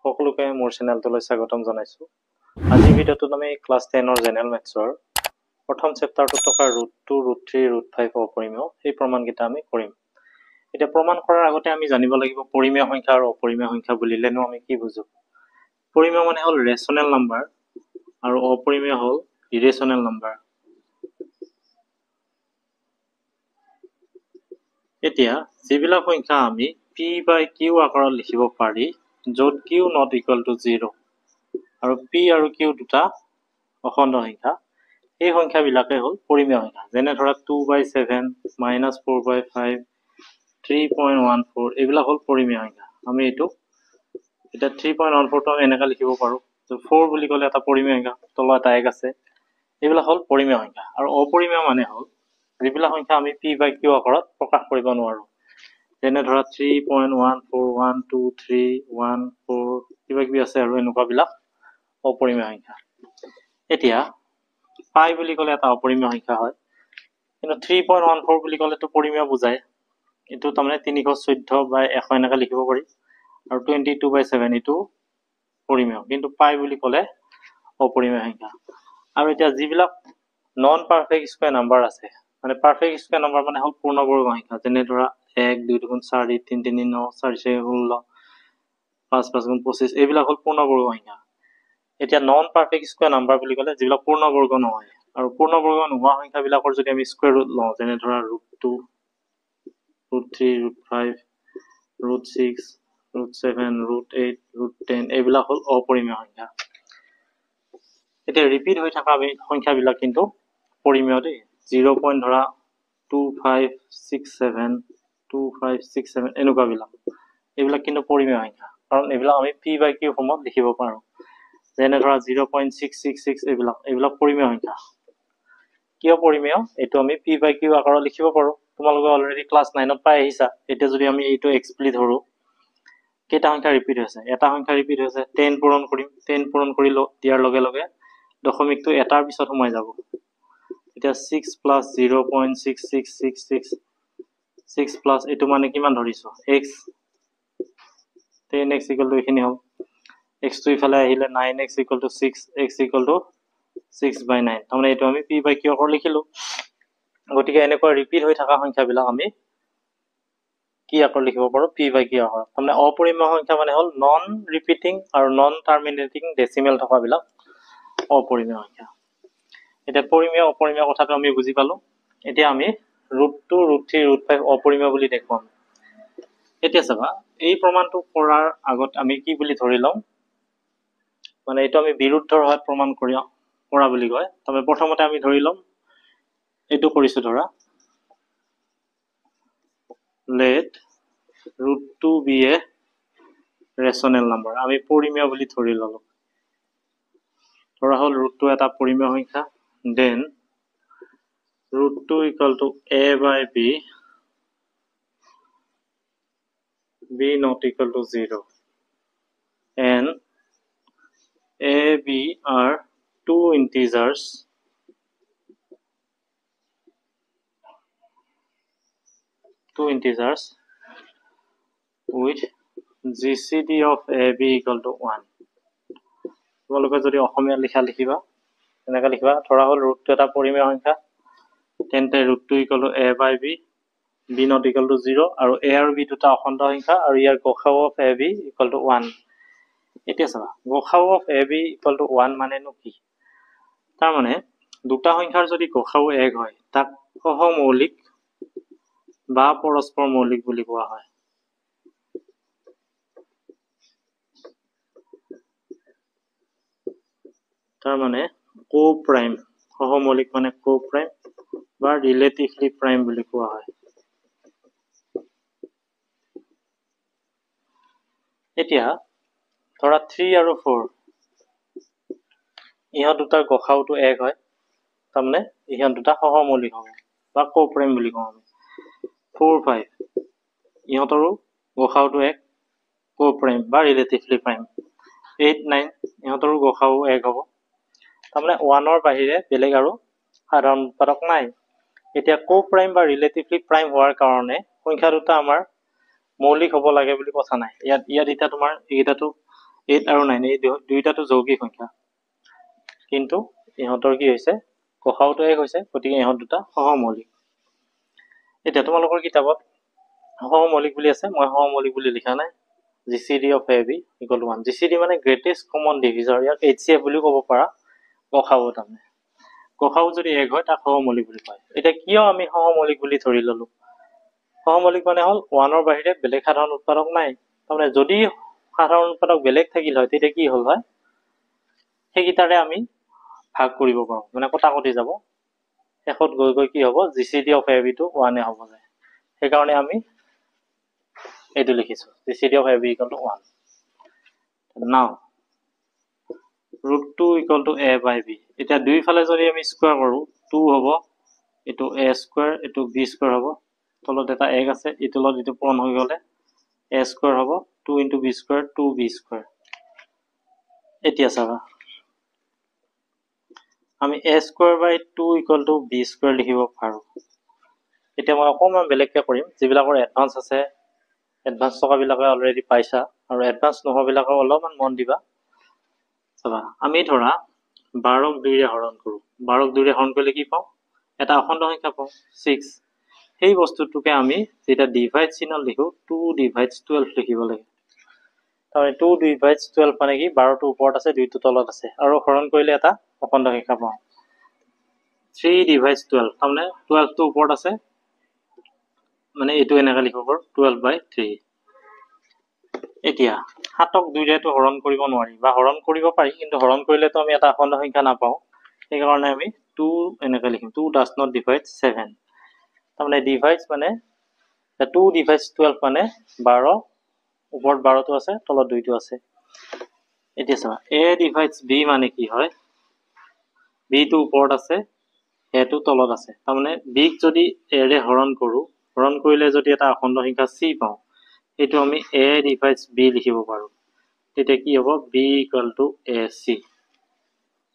সকলোকে মোৰ চেনেলটোলৈ স্বাগতম জনাইছো। আজিৰ ভিডিঅ'টোত আমি ক্লাছ 10ৰ জেনেৰেল মেথছৰ প্ৰথম চেপ্টাৰটোত থকা ৰুট 2, ৰুট 3, ৰুট 5 অপৰিমেয় এই প্ৰমাণকেইটা আমি কৰিম। এতিয়া প্ৰমাণ কৰাৰ আগতে আমি জানিব লাগিব পৰিমেয় সংখ্যা আৰু অপৰিমেয় সংখ্যা বুলিলেনো আমি কি বুজো। পৰিমেয় মানে হ'ল ৰেচনেল নাম্বাৰ আৰু অপৰিমেয় হ'ল ইৰেচনেল নাম্বাৰ। এতিয়া যিবিলাক সংখ্যা আমি p by q আকাৰত লিখিব পাৰি য'ত q not equal to 0 আৰু p আৰু q দুটা অখণ্ড সংখ্যা, এই সংখ্যাবিলাকে হ'ল পৰিমেয় সংখ্যা। যেনে ধৰা 2/7, -4/5, 3.14 এইবিলাক হ'ল পৰিমেয় সংখ্যা। আমি এইটো এতিয়া 3.14টো আমি এনেকৈ লিখিব পাৰোঁ। 4 বুলি ক'লে এটা পৰিমেয় সংখ্যা, তলত এটা 1 আছে। এইবিলাক হ'ল পৰিমেয় সংখ্যা। আৰু অপৰিমেয় মানে হ'ল যিবিলাক সংখ্যা আমি p by q আকাৰত প্ৰকাশ কৰিব নোৱাৰো। যেনে ধৰা 3.14, 1, 2, 3, 1, 4 কিবা কিবি আছে আৰু এনেকুৱাবিলাক অপৰিমেয় সংখ্যা। এতিয়া পাই বুলি ক'লে এটা অপৰিমেয় সংখ্যা হয়, কিন্তু 3.14 বুলি ক'লেতো পৰিমেয় বুজায়। এইটো তাৰমানে 314/100 এনেকৈ লিখিব পাৰি। আৰু 22/7 এইটো পৰিমেয়, কিন্তু পাই বুলি ক'লে অপৰিমেয় সংখ্যা। আৰু এতিয়া যিবিলাক নন পাৰফেক্ট স্কুৱেৰ নাম্বাৰ আছে, মানে পাৰফেক্ট স্কুৱেৰ নাম্বাৰ মানে হ'ল পূৰ্ণবৰ্গ সংখ্যা। যেনে ধৰা 1, 2, 2, 4, 3, 3, 9, 4, 4, 16, 5, 5, 25 এইবিলাক হ'ল পূৰ্ণবৰ্গ সংখ্যা। এতিয়া নন পাৰফেক্ট স্কুৱেৰ নাম্বাৰ বুলি ক'লে যিবিলাক পূৰ্ণবৰ্গ নহয়, আৰু পূৰ্ণবৰ্গ নোহোৱা সংখ্যাবিলাকৰ যদি আমি স্কুৱেৰ ৰুট লওঁ, যেনে ধৰা root 2, root 3, root 5, root 6, root 7, root 8, root 10 এইবিলাক হ'ল অপৰিমেয় সংখ্যা। এতিয়া ৰিপিট হৈ থকা সংখ্যাবিলাক কিন্তু পৰিমেয় দেই। 0.2567, 2567 এনেকুৱাবিলাক, এইবিলাক কিন্তু পৰিমেয় সংখ্যা, কাৰণ এইবিলাক আমি p by q ফৰ্মত লিখিব পাৰোঁ। যেনে ধৰা 0.666 এইবিলাক পৰিমেয় সংখ্যা। কিয় পৰিমেয়? এইটো আমি p by q আকাৰত লিখিব পাৰোঁ। তোমালোকে অলৰেডি ক্লাছ 9ত পাই আহিছা। এতিয়া যদি আমি এইটো এক্সপ্লি ধৰোঁ, কেইটা সংখ্যা ৰিপিট হৈছে? এটা সংখ্যা ৰিপিট হৈছে, 10 পূৰণ কৰিম। 10 পূৰণ কৰি দিয়াৰ লগে লগে দশমিকটো এটাৰ পিছত সোমাই যাব। এতিয়া 6 plus 0.6666, 6 plus এইটো মানে কিমান ধৰিছোঁ? x, 10x equal to এইখিনি হ'ল। x টো ইফালে আহিলে 9x equal to 6, x equal to 6/9। তাৰমানে এইটো আমি p by q আকাৰত লিখিলোঁ। গতিকে এনেকুৱা ৰিপিট হৈ থকা সংখ্যাবিলাক আমি কি আকাৰত লিখিব পাৰোঁ? p by q আকাৰত। তাৰমানে অপৰিমেয় সংখ্যা মানে হ'ল নন ৰিপিটিং আৰু নন টাৰ্মিনেটিং ডেচিমেল থকাবিলাক অপৰিমেয় সংখ্যা। এতিয়া পৰিমেয় অপৰিমেয় কথাটো আমি বুজি পালোঁ। এতিয়া আমি ৰুট 2, ৰুট 3, ৰুট 5 অপৰিমেয় বুলি দেখুৱাম। এতিয়া চাবা, এই প্ৰমাণটো কৰাৰ আগত আমি কি বুলি ধৰি লওঁ, মানে এইটো আমি বিৰুদ্ধৰ সহায়ত প্ৰমাণ কৰা বুলি কয়। তাৰমানে প্ৰথমতে আমি ধৰি ল'ম, এইটো কৰিছোঁ ধৰা, let root 2 be a rational number। আমি পৰিমেয় বুলি ধৰি ল'লো। ধৰা হ'ল ৰুট 2 এটা পৰিমেয় সংখ্যা, then root 2 equal to a by b, b not equal to 0, and a, b are two integers with GCD of AB equal to 1। তোমালোকে যদি অসমীয়া লিখিবা এনেকৈ লিখিবা। ধৰা হ'ল ৰুট 2 এটা পৰিমেয় সংখ্যা, তেন্তে root 2 equal to a by b, b not equal to 0, আৰু a আৰু b দুটা অখণ্ড সংখ্যা, আৰু ইয়াৰ গসাউ of ab equal to 1। এতিয়া চাবা, গসাউ of ab equal to 1 মানেনো কি? তাৰমানে দুটা সংখ্যাৰ যদি গসাউ 1 হয়, তাক সহমৌলিক বা পৰস্পৰ মৌলিক বুলি কোৱা হয়। তাৰমানে কো-প্ৰাইম, সহমৌলিক মানে কো-প্ৰাইম বা ৰিলেটিভলি প্ৰাইম বুলি কোৱা হয়। এতিয়া ধৰা 3 আৰু 4 ইহঁত দুটাৰ গসাউটো 1 হয়, তাৰমানে ইহঁত দুটা সহমৌলিক হ'ব বা কো-প্ৰাইম বুলি কওঁ আমি। 4, 5 ইহঁতৰো গসাউটো 1, কো-প্ৰাইম বা ৰিলেটিভলি প্ৰাইম। 8, 9 ইহঁতৰো গসাউ 1 হ'ব। তাৰমানে 1ৰ বাহিৰে বেলেগ আৰু সাধাৰণ উৎপাদক নাই। এতিয়া কো-প্ৰাইম বা ৰিলেটিভলি প্ৰাইম হোৱাৰ কাৰণে সংখ্যা দুটা আমাৰ মৌলিক হ'ব লাগে বুলি কথা নাই। ইয়াত এতিয়া তোমাৰ এইকেইটাটো 8 আৰু 9 এই দুইটাটো যৌগিক সংখ্যা কিন্তু ইহঁতৰ কি হৈছে গসাউটো 1 হৈছে গতিকে ইহঁত দুটা সহমৌলিক এতিয়া তোমালোকৰ কিতাপত সহমৌলিক বুলি আছে মই সহমৌলিক বুলি লিখা নাই GCD of AB equal to 1 GCD মানে greatest common divisor ইয়াক HCF বুলি ক'ব পাৰা গসাউ তাৰমানে গসাউ যদি 1 হয় তাক সহমৌলিক বুলি কয় এটা কিয় আমি সহমৌলিক বুলি ধৰি ললো সহমৌলিক মানে হল 1 ৰ বাহিৰে বেলেগ সাধাৰণ উৎপাদক নাই তাৰমানে যদি সাধাৰণ উৎপাদক বেলেগ থাকিল হয় তেতিয়া কি হল হয় সেইকিটাৰে আমি ভাগ কৰিব পাৰো মানে কটাকটি যাব শেষত গৈ গৈ কি হ'ব GCD of AB টো 1 এ হ'ব যায় সেই কাৰণে আমি এইটো লিখিছো GCD of AB equal to 1 now √2 equal to A by B এটা দুই ফালে যদি আমি স্কয়াৰ কৰো 2 হ'ব এটো A স্কয়াৰ এটো B স্কয়াৰ হ'ব তলত এটা 1 আছে ইটো লগত ইটো পূৰণ হৈ গলে A স্কয়াৰ হ'ব 2 * B স্কয়াৰ 2B স্কয়াৰ এতিয়া চাবা আমি A square by 2 equal to B square লিখিব পাৰো এতিয়া মই অকমান বেলেগকে কৰিম যিবিলাকৰ এডভান্স আছে এডভান্স টকা বিলাকে অলৰেডি পাইছা আৰু এডভান্স নোহোৱা বিলাকৰ অলপমান মন দিবা চাবা আমি ধৰা 12 ক 2 ৰে হৰণ কৰো 12 ক 2 ৰে হৰণ কৰিলে কি পাও এটা অখণ্ড সংখ্যা পাও 6 সেই বস্তুটোকে আমি যেটা ডিভাইড চিহ্ন লিখো 2 divides 12 লিখিব লাগে তাহলে 2 divides 12 মানে কি 12 টো ওপৰত আছে 2 টো তলত আছে আৰু হৰণ কৰিলে এটা অখণ্ড সংখ্যা পাও 3 divides 12 তাৰমানে 12 টো ওপৰত আছে মানে এটো এনেকা লিখিব পাৰো 12/3 এতিয়া 7 ক 2 ৰে তো হৰণ কৰিব নোৱাৰি বা হৰণ কৰিব পাৰি কিন্তু হৰণ কৰিলে তো আমি এটা অখণ্ড সংখ্যা নাপাও সেই কাৰণে আমি 2 এনেকা লিখিম 2 does not divide 7 তাৰমানে ডিভাইডস মানে 2 divides 12 মানে 12 ওপৰত 12 টো আছে তলত 2 টো আছে এতিয়া চাবা A divides B মানে কি হয় B টো ওপৰত আছে A টো তলত আছে তাৰমানে B ক যদি A ৰে হৰণ কৰো হৰণ কৰিলে যদি এটা অখণ্ড সংখ্যা C পাও এটো আমি A divides B লিখিব পাৰো তেতিয়া কি হ'ব B equal to AC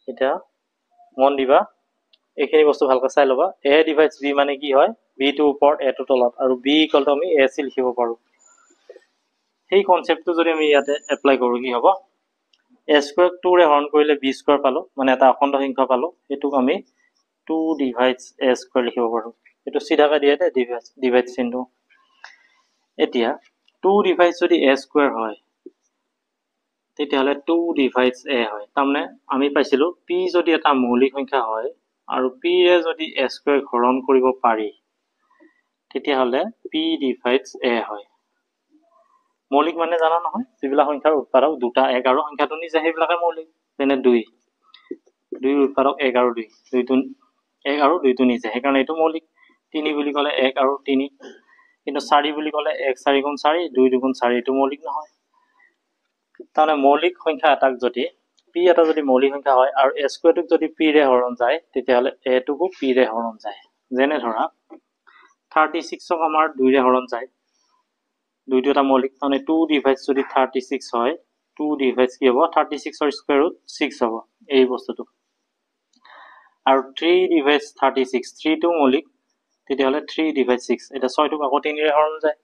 এটা মন দিবা এইখিনি বস্তু ভালকৈ চাই লবা A divides B মানে কি হয় B টো ওপৰত A টো তলত আৰু B equal to আমি AC লিখিব পাৰো এই কনসেপ্টটো যদি আমি ইয়াতে এপ্লাই কৰো কি হ'ব A স্কয়াৰ 2 ৰে হৰণ কৰিলে B স্কয়াৰ পালো মানে এটা অখণ্ড সংখ্যা পালো এটোক আমি 2 divides A স্কয়াৰ লিখিব পাৰো এটো সিধাকৈ দিয়াতে ডিভাইড চিহ্ন এতিয়া 2 divides যদি A স্কয়াৰ হয় তেতিয়াহলে 2 divides A হয় তাৰমানে আমি পাইছিলো P যদি এটা মৌলিক সংখ্যা হয় আৰু P ৰে যদি A স্কয়াৰ হৰণ কৰিব পাৰি তেতিয়াহলে P divides A হয় মৌলিক মানে জানা নহয় যিবিলাক সংখ্যাৰ উৎপাদক দুটা 1 আৰু সংখ্যাটো নিজে সেইবিলাকে মৌলিক যেনে 2 উৎপাদক 1 আৰু 2 টো 1 আৰু 2 টো নিজে সেই কাৰণে এটো মৌলিক 3 বুলি ক'লে 1 আৰু 3 কিন্তু 4 বুলি ক'লে 1 4 গুণ 4 2 2 গুণ 4 এটো মৌলিক নহয় তাহলে মৌলিক সংখ্যা এটাক যদি P এটা যদি মৌলিক সংখ্যা হয় আৰু A স্কয়াৰটোক যদি P ৰে হৰণ যায় তেতিয়াহলে A টোকো P ৰে হৰণ যায় যেনে ধৰা 36 ক আমাৰ 2 ৰে হৰণ যায় 2 টো এটা মৌলিক মানে 2 divides যদি 36 হয় 2 divides কি হ'ব 36 ৰ স্কয়াৰ ৰুট 6 হ'ব এই বস্তুটো আৰু 3 divides 36 3 টো মৌলিক তেতিয়াহলে 3 divides 6 এটা 6 টোক আকৌ 3 ৰে হৰণ যায়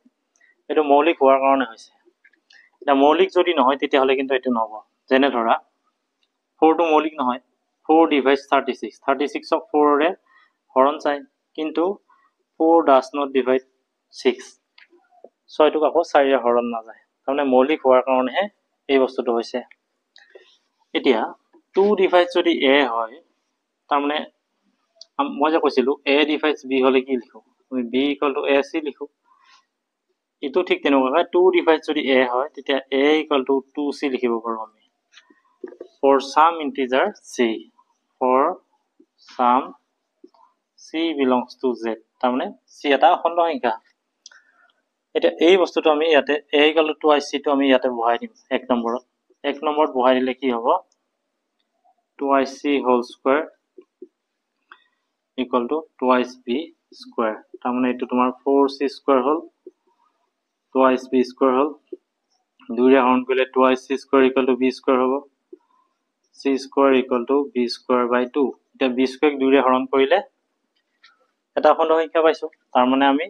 এটো মৌলিক হোৱাৰ কাৰণে হৈছে এটা মৌলিক যদি নহয় তেতিয়াহলে কিন্তু এটো নহব যেনে ধৰা 4 টো মৌলিক নহয় 4 divides 36 36 ক 4 ৰে হৰণ যায় কিন্তু 4 does not divide 6 6 টোক আকৌ 4 ৰে হৰণ নাযায় তাৰমানে মৌলিক হোৱাৰ কাৰণে এই বস্তুটো হৈছে এতিয়া 2 divides যদি A হয় তাৰমানে মই যে কৈছিলো A divides B হলে কি লিখো আমি B equal to AC লিখো এটো ঠিক তেনেকুৱা 2 divides যদি A হয় তেতিয়া A equal to 2C লিখিব পাৰো আমি for some integer C for some C belongs to Z তাৰমানে C এটা অখণ্ড সংখ্যা এটা এই বস্তুটো আমি ইয়াতে A equal to 2C টো আমি ইয়াতে বহাই দিম 1 নম্বৰত বহাই দিলে কি হ'ব 2C whole square equal to 2B square তাৰমানে এটো তোমাৰ 4C square হল 2B square হল 2 ৰে হৰণ কৰিলে 2C square equal to B square হ'ব C square equal to B square by 2 এটা B square 2 ৰে হৰণ কৰিলে এটা অখণ্ড সংখ্যা পাইছো তাৰ মানে আমি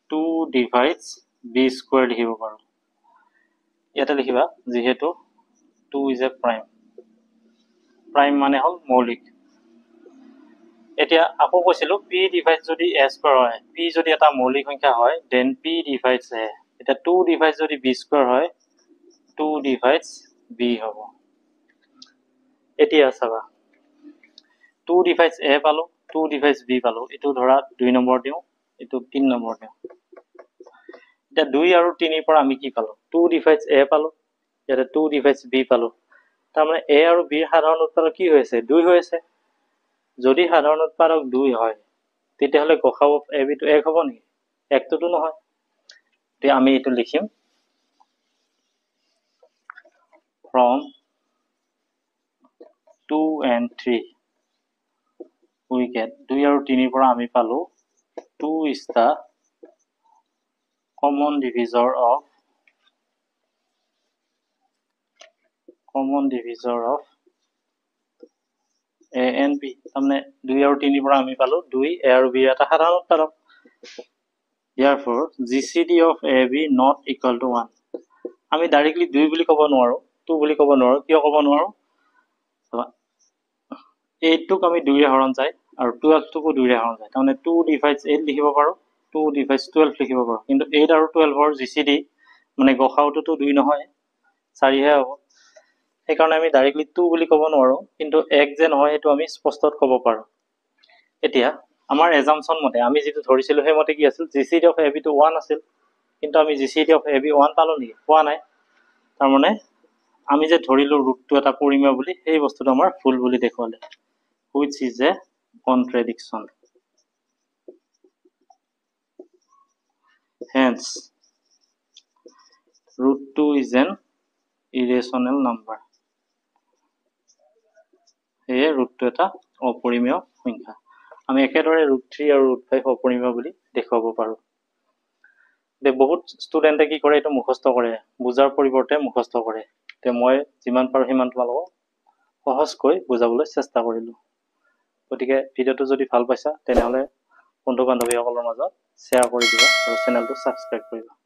2 divides B square লিখিব পাৰো ইয়াতে লিখিবা যেহেতু 2 is a prime. Prime মানে হল মৌলিক। এতিয়া আকৌ কৈছিলো p ডিভাইড যদি a স্কয়াৰ হয়, p যদি এটা মৌলিক সংখ্যা হয় then p divides a। এটা 2 ডিভাইড যদি b স্কয়াৰ হয় 2 divides b হ'ব। এতিয়া চাবা 2 divides a পালো, 2 divides b পালো। এটো ধৰা 2 নম্বৰ দিও, এটো 3 নম্বৰ দিও। এটা 2 আৰু 3 ৰ পৰা আমি কি পালো? 2 divides a পালো, এটা 2 divides b পালো। তাৰ মানে a আৰু b ৰ সাধাৰণ উৎপাদক কি হৈছে? 2 হৈছে। যদি সাধাৰণ উৎপাদক 2 হয় তেতিয়াহলে গসাউ ab টো 1 হ'ব নেকি? 1 টো নহয়। তে আমি এটো লিখিম from 2 and 3 we get 2 আৰু 3 ৰ পৰা আমি পালো 2 is the common divisor of a and b। তাৰমানে 2 আৰু 3 ৰ পৰা আমি পালো 2 a আৰু b ৰ এটা সাধাৰণ উৎপাদক। therefore gcd of ab not equal to 1। আমি ডাইৰেক্টলি 2 বুলি ক'ব নোৱাৰো, 2 বুলি ক'ব নোৱাৰো। কিয় ক'ব নোৱাৰো? 8 টোক আমি 2 ৰে হৰণ যায় আৰু 12 টোকো 2 ৰে হৰণ যায়। তাৰমানে 2 divides 8 লিখিব পাৰো, 2 divides 12 লিখিব পাৰো। কিন্তু 8 আৰু 12 ৰ gcd মানে গসাউটোতো 2 নহয়, 4 হে হ'ব। সেইকাৰণে আমি ডাইৰেক্টলি 2 বুলি ক'ব নোৱাৰো, কিন্তু 1 যে নহয় সেইটো আমি স্পষ্টত ক'ব পাৰো। এতিয়া আমাৰ এজাম্পশন মতে আমি যেটো ধৰিছিলো সেই মতে কি আছিল? gcd of ab টো 1 আছিল। কিন্তু আমি gcd of ab 1 পালো নেকি? পোৱা নাই। তাৰ মানে আমি যে ধৰিলো ৰুটটো এটা পৰিমেয় বুলি, সেই বস্তুটো আমাৰ ভুল বুলি দেখুৱালে, which is a contradiction. Hence root 2 is an irrational number. এই ৰুটটো এটা অপৰিমেয় সংখ্যা। আমি একেদৰে ৰুট 3 আৰু ৰুট 5 অপৰিমেয় বুলি দেখুৱাব পাৰো। তে বহুত ষ্টুডেন্টে কি কৰে? এইটো মুখস্থ কৰে, বুজাৰ পৰিৱৰ্তে মুখস্থ কৰে। তে মই যিমান পাৰো সিমান তোমালোকক সহজকৈ বুজাবলৈ চেষ্টা কৰিলো। গতিকে ভিডিওটো যদি ভাল পাইছা তেনেহলে বন্ধু বান্ধৱীসকলৰ মাজত শ্বেয়াৰ কৰি দিবা আৰু চেনেলটো সাবস্ক্ৰাইব কৰিবা।